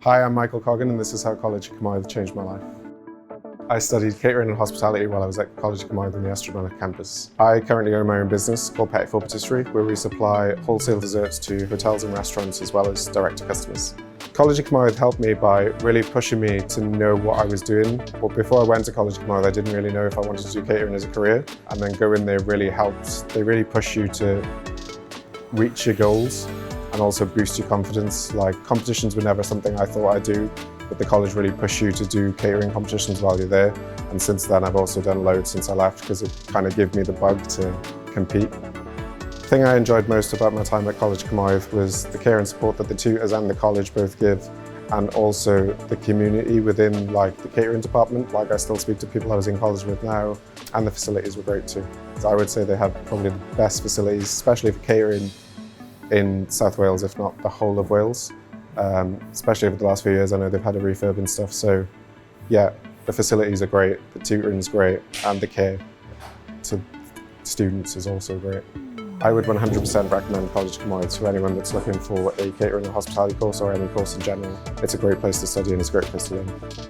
Hi, I'm Michael Coggon and this is how Coleg y Cymoedd changed my life. I studied catering and hospitality while I was at Coleg y Cymoedd on the Estradonic campus. I currently own my own business called Petit Four Patisserie, where we supply wholesale desserts to hotels and restaurants as well as direct to customers. Coleg y Cymoedd helped me by really pushing me to know what I was doing. But before I went to Coleg y Cymoedd, I didn't really know if I wanted to do catering as a career. And then going there really helped. They really push you to reach your goals and also boost your confidence. Like, competitions were never something I thought I'd do, but the college really pushed you to do catering competitions while you're there. And since then, I've also done loads since I left because it kind of gave me the bug to compete. The thing I enjoyed most about my time at Coleg y Cymoedd was the care and support that the tutors and the college both give, and also the community within the catering department. I still speak to people I was in college with now, and the facilities were great too. So I would say they have probably the best facilities, especially for catering, in South Wales, if not the whole of Wales. Especially over the last few years, I know they've had a refurb and stuff. So yeah, the facilities are great, the tutoring's great, and the care to students is also great. I would 100% recommend Coleg y Cymoedd to anyone that's looking for a catering or hospitality course or any course in general. It's a great place to study and it's a great place to learn.